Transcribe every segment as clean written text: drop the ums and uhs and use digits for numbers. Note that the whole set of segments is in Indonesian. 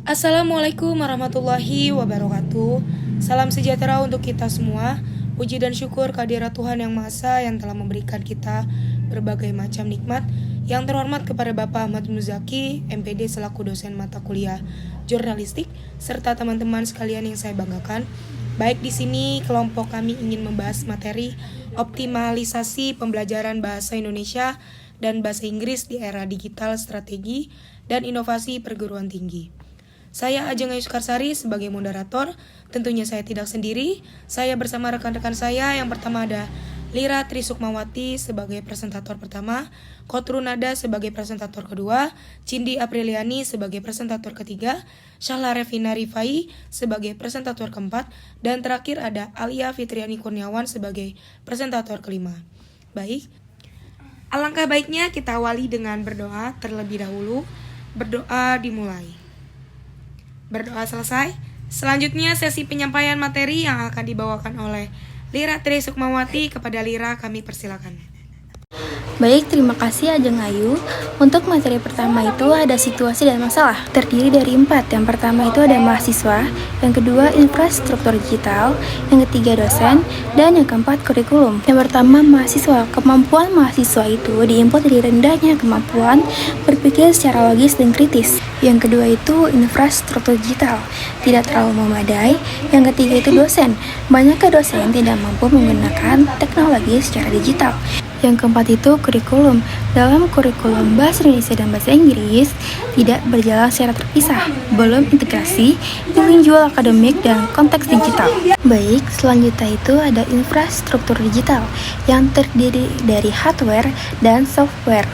Assalamualaikum warahmatullahi wabarakatuh. Salam sejahtera untuk kita semua. Puji dan syukur kehadirat Tuhan Yang Maha Esa yang telah memberikan kita berbagai macam nikmat. Yang terhormat kepada Bapak Ahmad Muzaki, MPD selaku dosen mata kuliah jurnalistik, serta teman-teman sekalian yang saya banggakan. Baik di sini kelompok kami ingin membahas materi optimalisasi pembelajaran bahasa Indonesia dan bahasa Inggris di era digital, strategi dan inovasi perguruan tinggi. Saya Ajeng Ayu Sukarsari sebagai moderator. Tentunya saya tidak sendiri. Saya bersama rekan-rekan saya. Yang pertama ada Lira Trisukmawati sebagai presentator pertama, Kotrunada sebagai presentator kedua, Cindi Apriliani sebagai presentator ketiga, Syahla Revina Rifai sebagai presentator keempat, dan terakhir ada Alia Fitriani Kurniawan sebagai presentator kelima. Baik, alangkah baiknya kita awali dengan berdoa terlebih dahulu. Berdoa dimulai. Berdoa selesai. Selanjutnya sesi penyampaian materi yang akan dibawakan oleh Lira Trisukmawati. Kepada Lira kami persilakan. Baik, terima kasih Ajeng Ayu. Untuk materi pertama itu ada situasi dan masalah. Terdiri dari 4. Yang pertama itu ada mahasiswa, yang kedua infrastruktur digital, yang ketiga dosen, dan yang keempat kurikulum. Yang pertama mahasiswa. Kemampuan mahasiswa itu diinput dari rendahnya kemampuan berpikir secara logis dan kritis. Yang kedua itu infrastruktur digital, tidak terlalu memadai. Yang ketiga itu dosen. Banyaknya dosen tidak mampu menggunakan teknologi secara digital. Yang keempat itu kurikulum. Dalam kurikulum bahasa Indonesia dan bahasa Inggris tidak berjalan secara terpisah, belum integrasi, bilingual akademik dan konteks digital. Baik, selanjutnya itu ada infrastruktur digital yang terdiri dari hardware dan software.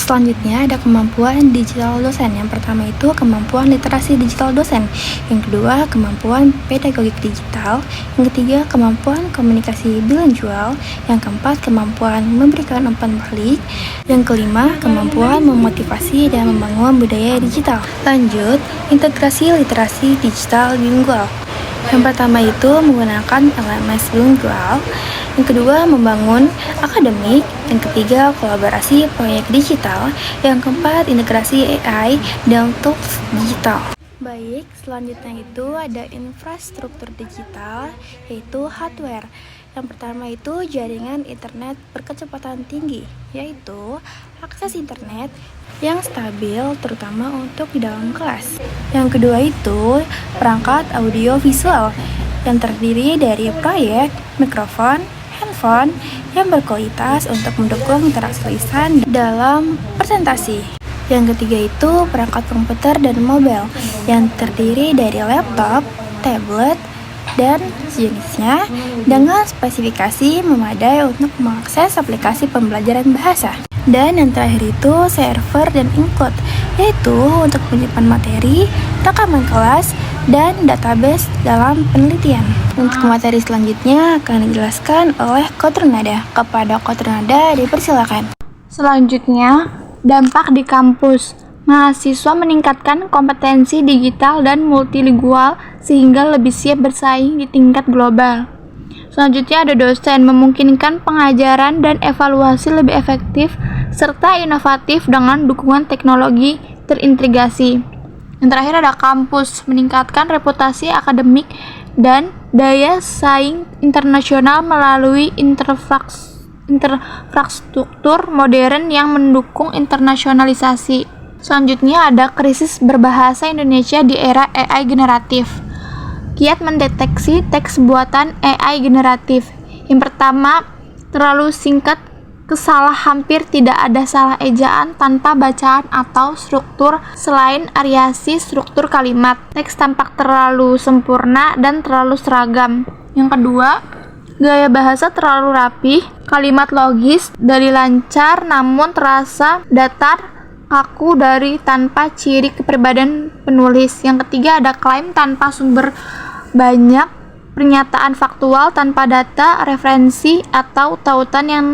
Selanjutnya ada kemampuan digital dosen. Yang pertama itu kemampuan literasi digital dosen. Yang kedua kemampuan pedagogik digital. Yang ketiga kemampuan komunikasi bilingual. Yang keempat kemampuan memberikan umpan balik. Yang kelima kemampuan memotivasi dan membangun budaya digital. Lanjut, integrasi literasi digital bilingual. Yang pertama itu menggunakan LMS bilingual, yang kedua membangun akademik, yang ketiga kolaborasi proyek digital, yang keempat integrasi AI dan tools digital. Baik, selanjutnya itu ada infrastruktur digital, yaitu hardware. Yang pertama itu jaringan internet berkecepatan tinggi, yaitu akses internet yang stabil terutama untuk di dalam kelas. Yang kedua itu perangkat audio visual yang terdiri dari proyek, mikrofon, handphone yang berkualitas untuk mendukung interaksi lisan dalam presentasi. Yang ketiga itu perangkat komputer dan mobile yang terdiri dari laptop, tablet, dan sejenisnya dengan spesifikasi memadai untuk mengakses aplikasi pembelajaran bahasa. Dan yang terakhir itu server dan include, yaitu untuk menyimpan materi, rekaman kelas, dan database dalam penelitian. Untuk materi selanjutnya akan dijelaskan oleh Kotrunada. Kepada Kotrunada dipersilakan. Selanjutnya, dampak di kampus. Mahasiswa meningkatkan kompetensi digital dan multilingual sehingga lebih siap bersaing di tingkat global. Selanjutnya ada dosen, memungkinkan pengajaran dan evaluasi lebih efektif serta inovatif dengan dukungan teknologi terintegrasi. Yang terakhir ada kampus, meningkatkan reputasi akademik dan daya saing internasional melalui infrastruktur modern yang mendukung internasionalisasi. Selanjutnya ada krisis berbahasa Indonesia di era AI generatif. Kiat mendeteksi teks buatan AI generatif. Yang pertama, terlalu singkat, hampir tidak ada salah ejaan tanpa bacaan atau struktur selain variasi struktur kalimat. Teks tampak terlalu sempurna dan terlalu seragam. Yang kedua, gaya bahasa terlalu rapih, kalimat logis dari lancar namun terasa datar, kaku dari tanpa ciri kepribadian penulis. Yang ketiga ada klaim tanpa sumber banyak, pernyataan faktual tanpa data, referensi atau tautan yang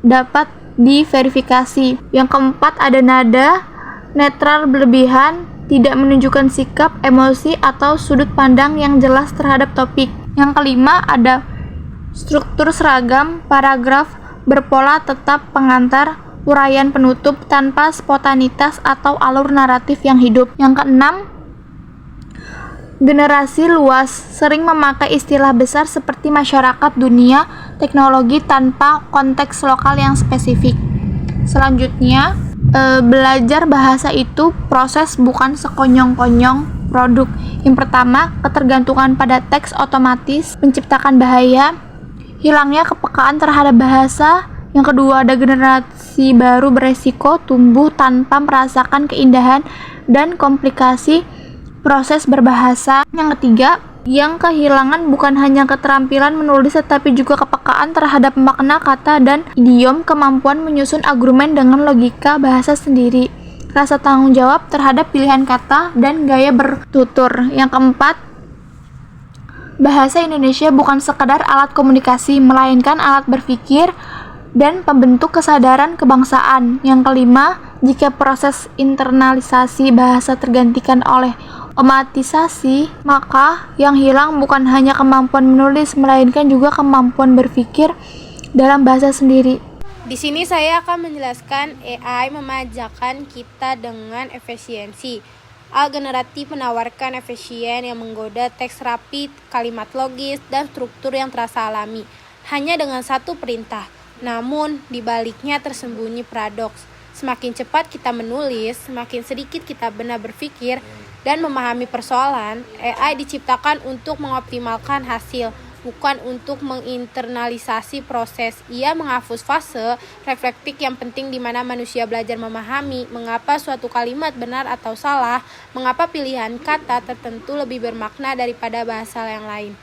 dapat diverifikasi. Yang keempat ada nada netral berlebihan, tidak menunjukkan sikap, emosi atau sudut pandang yang jelas terhadap topik. Yang kelima ada struktur seragam, paragraf berpola tetap, pengantar, uraian penutup tanpa spontanitas atau alur naratif yang hidup. Yang keenam generasi luas sering memakai istilah besar seperti masyarakat dunia, teknologi tanpa konteks lokal yang spesifik. Selanjutnya, belajar bahasa itu proses, bukan sekonyong-konyong produk. Yang pertama, ketergantungan pada teks otomatis menciptakan bahaya, hilangnya kepekaan terhadap bahasa. Yang kedua, ada generasi baru beresiko tumbuh tanpa merasakan keindahan dan komplikasi proses berbahasa. Yang ketiga, yang kehilangan bukan hanya keterampilan menulis tetapi juga kepekaan terhadap makna kata dan idiom, kemampuan menyusun argumen dengan logika bahasa sendiri, rasa tanggung jawab terhadap pilihan kata dan gaya bertutur. Yang keempat, bahasa Indonesia bukan sekadar alat komunikasi, melainkan alat berpikir dan pembentuk kesadaran kebangsaan. Yang kelima, jika proses internalisasi bahasa tergantikan oleh otomatisasi, maka yang hilang bukan hanya kemampuan menulis, melainkan juga kemampuan berpikir dalam bahasa sendiri. Di sini saya akan menjelaskan AI memajakan kita dengan efisiensi. Generatif menawarkan efisien yang menggoda teks rapi, kalimat logis, dan struktur yang terasa alami, hanya dengan satu perintah. Namun, di baliknya tersembunyi paradoks. Semakin cepat kita menulis, semakin sedikit kita benar berpikir dan memahami persoalan. AI diciptakan untuk mengoptimalkan hasil, bukan untuk menginternalisasi proses. Ia menghapus fase reflektif yang penting di mana manusia belajar memahami mengapa suatu kalimat benar atau salah, mengapa pilihan kata tertentu lebih bermakna daripada bahasa yang lain.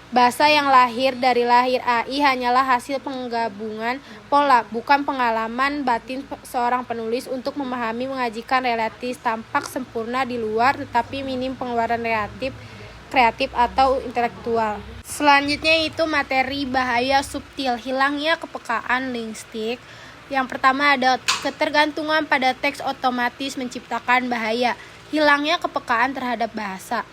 Bahasa yang lahir dari lahir AI hanyalah hasil penggabungan pola, bukan pengalaman batin seorang penulis untuk memahami mengajikan relatif tampak sempurna di luar tetapi minim pengeluaran kreatif atau intelektual. Selanjutnya itu materi bahaya subtil, hilangnya kepekaan linguistik. Yang pertama ada ketergantungan pada teks otomatis menciptakan bahaya, hilangnya kepekaan terhadap bahasa.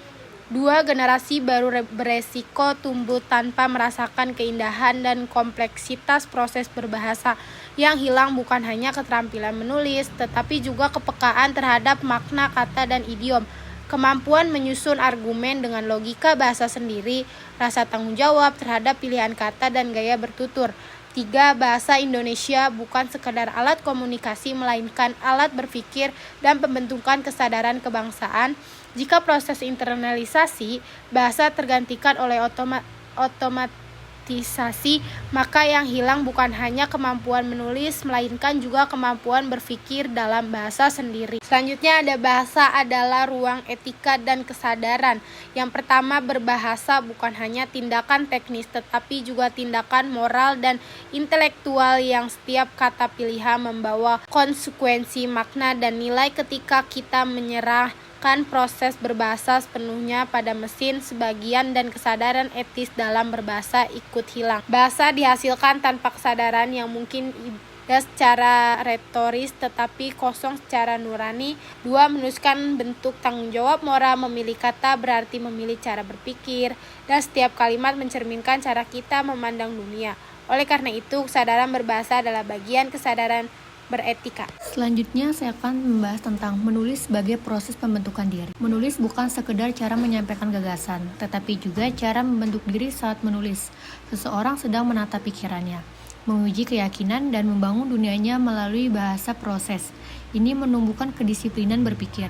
2. Generasi baru beresiko tumbuh tanpa merasakan keindahan dan kompleksitas proses berbahasa. Yang hilang bukan hanya keterampilan menulis, tetapi juga kepekaan terhadap makna kata dan idiom, kemampuan menyusun argumen dengan logika bahasa sendiri, rasa tanggung jawab terhadap pilihan kata dan gaya bertutur. 3. Bahasa Indonesia bukan sekadar alat komunikasi, melainkan alat berpikir dan pembentukan kesadaran kebangsaan. Jika proses internalisasi bahasa tergantikan oleh otomatisasi, maka yang hilang bukan hanya kemampuan menulis, melainkan juga kemampuan berpikir dalam bahasa sendiri. Selanjutnya ada bahasa adalah ruang etika dan kesadaran. Yang pertama, berbahasa bukan hanya tindakan teknis, tetapi juga tindakan moral dan intelektual yang setiap kata pilihan membawa konsekuensi, makna, dan nilai. Ketika kita menyerahkan proses berbahasa sepenuhnya pada mesin, sebagian dan kesadaran etis dalam berbahasa ikut hilang. Bahasa dihasilkan tanpa kesadaran yang mungkin secara retoris tetapi kosong secara nurani. 2. Menuliskan bentuk tanggung jawab moral, memilih kata berarti memilih cara berpikir, dan setiap kalimat mencerminkan cara kita memandang dunia. Oleh karena itu, kesadaran berbahasa adalah bagian kesadaran beretika. Selanjutnya saya akan membahas tentang menulis sebagai proses pembentukan diri. Menulis bukan sekedar cara menyampaikan gagasan, tetapi juga cara membentuk diri saat menulis. Seseorang sedang menata pikirannya, menguji keyakinan, dan membangun dunianya melalui bahasa proses. Ini menumbuhkan kedisiplinan berpikir,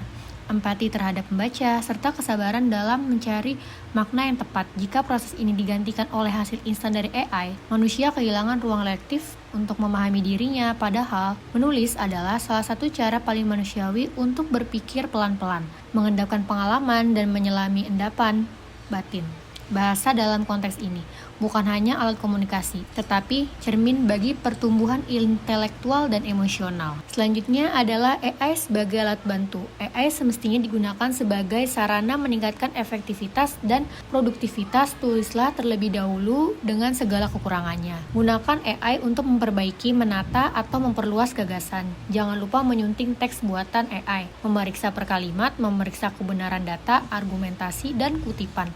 empati terhadap pembaca, serta kesabaran dalam mencari makna yang tepat. Jika proses ini digantikan oleh hasil instan dari AI, manusia kehilangan ruang reflektif untuk memahami dirinya, padahal menulis adalah salah satu cara paling manusiawi untuk berpikir pelan-pelan, mengendapkan pengalaman, dan menyelami endapan batin. Bahasa dalam konteks ini bukan hanya alat komunikasi, tetapi cermin bagi pertumbuhan intelektual dan emosional. Selanjutnya adalah AI sebagai alat bantu. AI semestinya digunakan sebagai sarana meningkatkan efektivitas dan produktivitas. Tulislah terlebih dahulu dengan segala kekurangannya. Gunakan AI untuk memperbaiki, menata, atau memperluas gagasan. Jangan lupa menyunting teks buatan AI, memeriksa per kalimat, memeriksa kebenaran data, argumentasi, dan kutipan.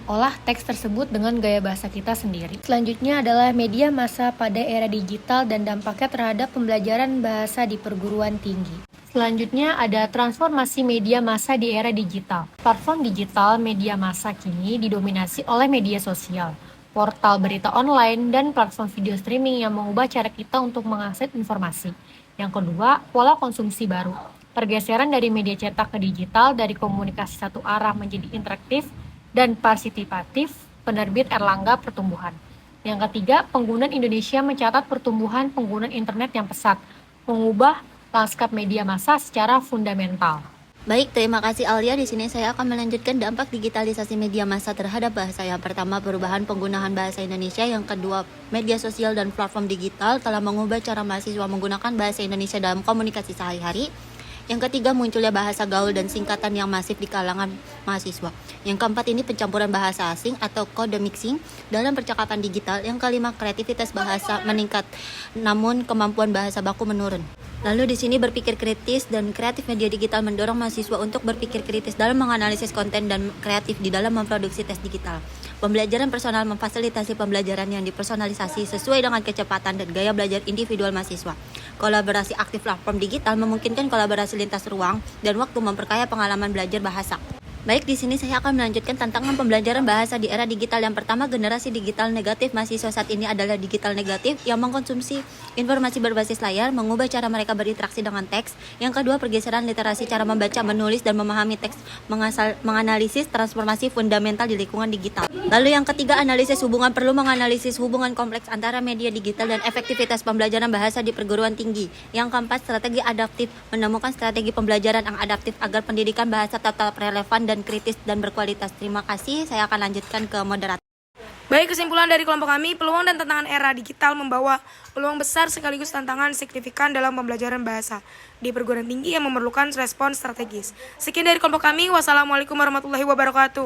Olah teks tersebut dengan gaya bahasa kita sendiri. Selanjutnya adalah media massa pada era digital dan dampaknya terhadap pembelajaran bahasa di perguruan tinggi. Selanjutnya ada transformasi media massa di era digital. Platform digital media massa kini didominasi oleh media sosial, portal berita online, dan platform video streaming yang mengubah cara kita untuk mengakses informasi. Yang kedua, pola konsumsi baru. Pergeseran dari media cetak ke digital, dari komunikasi satu arah menjadi interaktif dan partisipatif, penerbit Erlangga Pertumbuhan. Yang ketiga, penggunaan Indonesia mencatat pertumbuhan penggunaan internet yang pesat, mengubah lanskap media massa secara fundamental. Baik, terima kasih Alia. Di sini saya akan melanjutkan dampak digitalisasi media massa terhadap bahasa. Yang pertama, perubahan penggunaan bahasa Indonesia. Yang kedua, media sosial dan platform digital telah mengubah cara mahasiswa menggunakan bahasa Indonesia dalam komunikasi sehari-hari. Yang ketiga, munculnya bahasa gaul dan singkatan yang masif di kalangan mahasiswa. Yang keempat, ini pencampuran bahasa asing atau code mixing dalam percakapan digital. Yang kelima, kreativitas bahasa meningkat, namun kemampuan bahasa baku menurun. Lalu di sini berpikir kritis dan kreatif media digital mendorong mahasiswa untuk berpikir kritis dalam menganalisis konten dan kreatif di dalam memproduksi tes digital. Pembelajaran personal memfasilitasi pembelajaran yang dipersonalisasi sesuai dengan kecepatan dan gaya belajar individual mahasiswa. Kolaborasi aktif platform digital memungkinkan kolaborasi lintas ruang dan waktu memperkaya pengalaman belajar bahasa. Baik, di sini saya akan melanjutkan tantangan pembelajaran bahasa di era digital. Yang pertama, generasi digital negatif. Mahasiswa saat ini adalah digital negatif yang mengkonsumsi informasi berbasis layar, mengubah cara mereka berinteraksi dengan teks. Yang kedua, pergeseran literasi cara membaca, menulis, dan memahami teks, menganalisis transformasi fundamental di lingkungan digital. Lalu yang ketiga, analisis hubungan. Perlu menganalisis hubungan kompleks antara media digital dan efektivitas pembelajaran bahasa di perguruan tinggi. Yang keempat, strategi adaptif. Menemukan strategi pembelajaran yang adaptif agar pendidikan bahasa tetap relevan dan kritis dan berkualitas. Terima kasih, saya akan lanjutkan ke moderator. Baik, kesimpulan dari kelompok kami, peluang dan tantangan era digital membawa peluang besar sekaligus tantangan signifikan dalam pembelajaran bahasa di perguruan tinggi yang memerlukan respons strategis. Sekian dari kelompok kami, wassalamualaikum warahmatullahi wabarakatuh.